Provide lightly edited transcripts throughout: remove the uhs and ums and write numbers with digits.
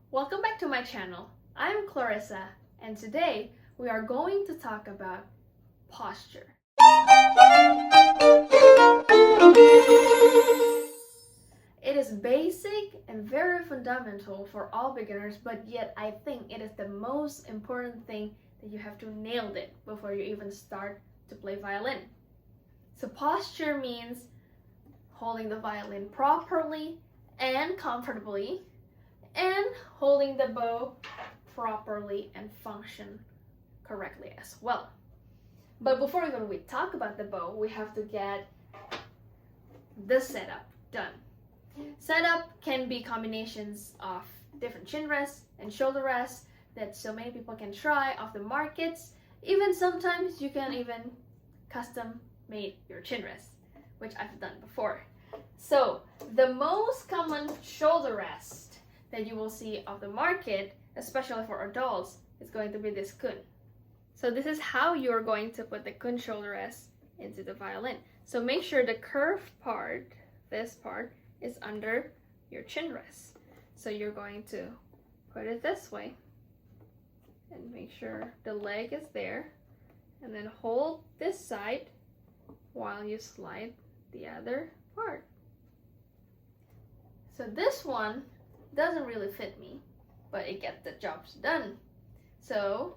Welcome back to my channel. I'm Clarissa, and today we are going to talk about posture. It is basic and very fundamental for all beginners, but yet I think it is the most important thing that you have to nail it before you even start to play violin. So posture means holding the violin properly and comfortably, and holding the bow properly and function correctly as well. But before even we talk about the bow, we have to get the setup done. Setup can be combinations of different chin rests and shoulder rests that so many people can try off the markets. Even sometimes you can even custom make your chin rest, which I've done before. So the most common shoulder rest that you will see off the market, especially for adults, is going to be this kun. So this is how you're going to put the kun shoulder rest into the violin. So make sure the curved part, this part, is under your chin rest. So you're going to put it this way and make sure the leg is there, and then hold this side while you slide the other part. So this one doesn't really fit me, but it gets the jobs done. So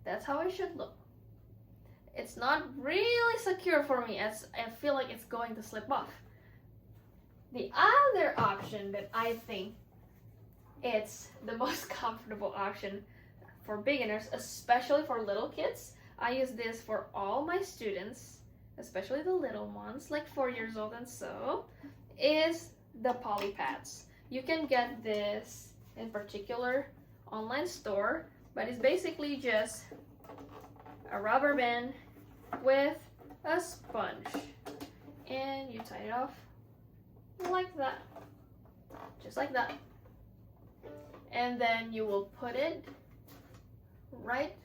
that's how it should look. It's not really secure for me, as I feel like it's going to slip off. The other option that I think it's the most comfortable option for beginners, especially for little kids, I use this for all my students, especially the little ones, like 4 years old and so, is the poly pads. You can get this in particular online store, but it's basically just a rubber band with a sponge, and you tie it off like that, just like that, and then you will put it right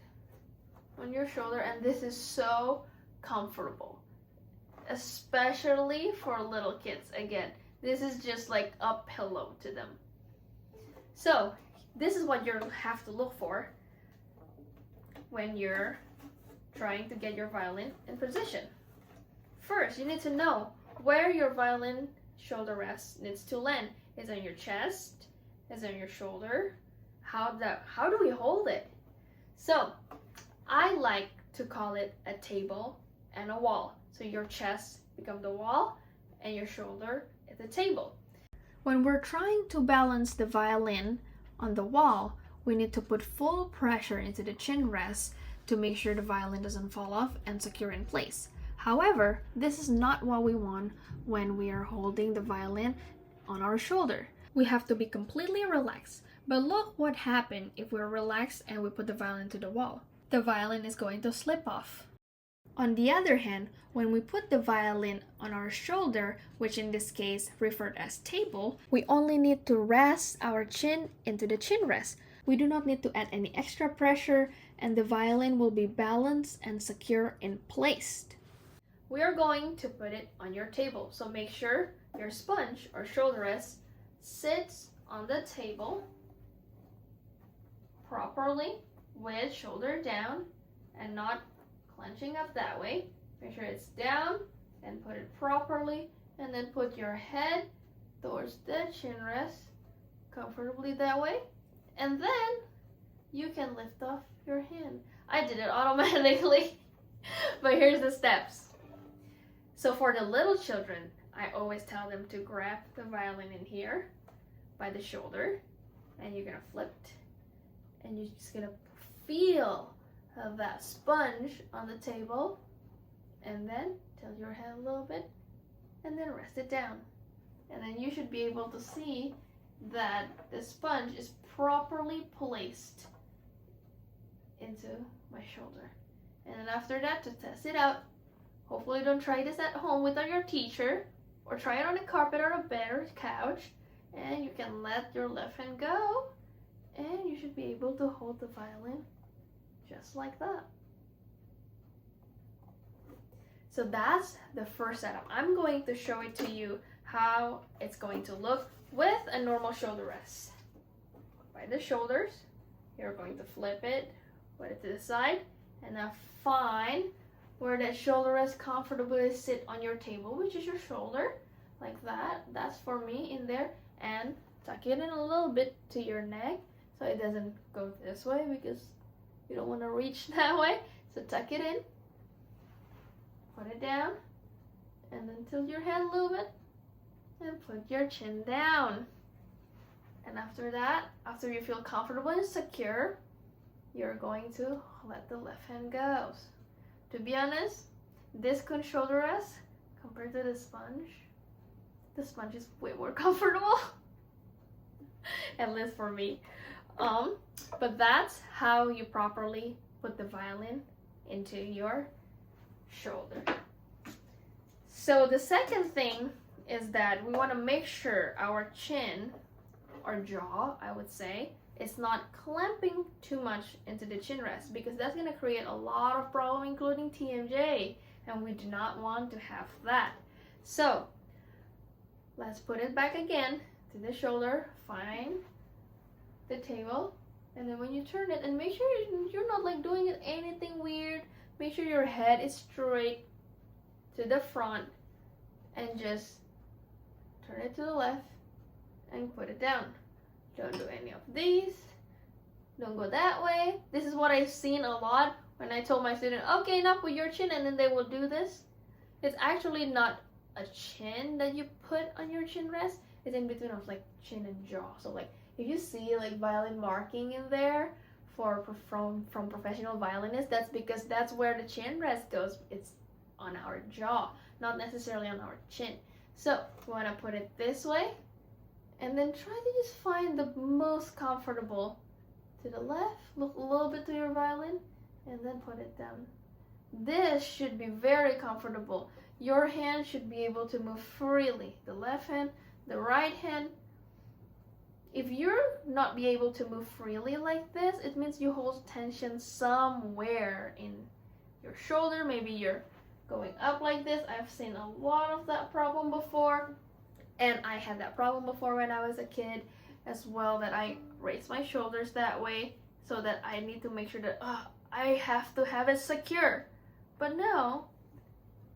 on your shoulder, and this is so comfortable, especially for little kids. Again, this is just like a pillow to them. So this is what you have to look for when you're trying to get your violin in position. First, you need to know where your violin shoulder rest needs to land. Is it on your chest? Is it on your shoulder? How do we hold it? So I like to call it a table and a wall. So your chest becomes the wall and your shoulder is the table. When we're trying to balance the violin on the wall, we need to put full pressure into the chin rest to make sure the violin doesn't fall off and secure in place. However, this is not what we want when we are holding the violin on our shoulder. We have to be completely relaxed. But look what happened if we're relaxed and we put the violin to the wall. The violin is going to slip off. On the other hand, when we put the violin on our shoulder, which in this case referred as table, we only need to rest our chin into the chin rest. We do not need to add any extra pressure, and the violin will be balanced and secure in place. We are going to put it on your table, so make sure your sponge or shoulder rest sits on the table properly with shoulder down and not clenching up that way. Make sure it's down and put it properly, and then put your head towards the chin rest comfortably that way, and then you can lift off your hand. I did it automatically, but here's the steps. So for the little children, I always tell them to grab the violin in here by the shoulder, and you're gonna flip it, and you're just gonna feel that sponge on the table, and then tilt your head a little bit and then rest it down, and then you should be able to see that the sponge is properly placed into my shoulder. And then after that, to test it out, hopefully don't try this at home without your teacher, or try it on a carpet or a bed or a couch, and you can let your left hand go, and you should be able to hold the violin just like that. So that's the first setup. I'm going to show it to you how it's going to look with a normal shoulder rest. find the shoulders. You're going to flip it, put it to the side, and now find where that shoulder rest comfortably sit on your table, which is your shoulder, like that. That's for me in there, and tuck it in a little bit to your neck so it doesn't go this way because you don't want to reach that way. So tuck it in, put it down, and then tilt your head a little bit and put your chin down. And after that, after you feel comfortable and secure, you're going to let the left hand go. To be honest, this shoulder rest compared to the sponge is way more comfortable. At least for me. But that's how you properly put the violin into your shoulder. So the second thing is that we want to make sure our chin or jaw, I would say, is not clamping too much into the chin rest, because that's going to create a lot of problem, including TMJ, and we do not want to have that. So let's put it back again to the shoulder, find the table, and then when you turn it, and make sure you're not like doing anything weird, make sure your head is straight to the front, and just turn it to the left and put it down. Don't do any of these. Don't go that way. This is what I've seen a lot when I told my student, okay, now put your chin, and then they will do this. It's actually not a chin that you put on your chin rest. It's in between of like chin and jaw. So like if you see like violin marking in there from professional violinists, that's because that's where the chin rest goes. It's on our jaw, not necessarily on our chin. So we want to put it this way, and then try to just find the most comfortable. To the left, look a little bit to your violin, and then put it down. This should be very comfortable. Your hand should be able to move freely. The left hand, the right hand. If you're not be able to move freely like this, it means you hold tension somewhere in your shoulder. Maybe you're going up like this. I've seen a lot of that problem before, and I had that problem before when I was a kid as well, that I raise my shoulders that way, so that I need to make sure that I have to have it secure. But no,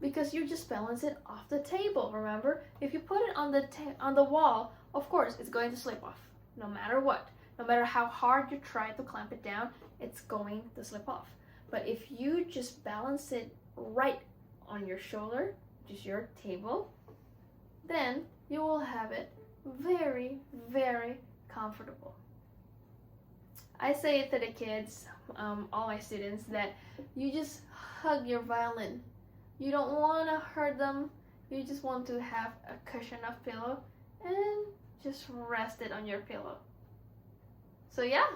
because you just balance it off the table. Remember, if you put it on the wall, of course it's going to slip off, no matter what. No matter how hard you try to clamp it down, it's going to slip off. But if you just balance it right on your shoulder, which is your table, then you will have it very, very comfortable. I say to the kids, all my students, that you just hug your violin. You don't want to hurt them. You just want to have a cushion of pillow and just rest it on your pillow. So yeah,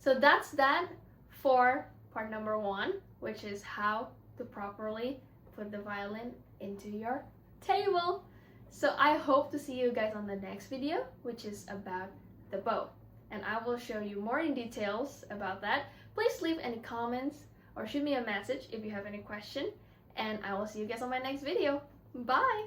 so that's that for part number 1, which is how to properly put the violin into your table. So I hope to see you guys on the next video, which is about the bow. And I will show you more in details about that. Please leave any comments or shoot me a message if you have any question. And I will see you guys on my next video. Bye!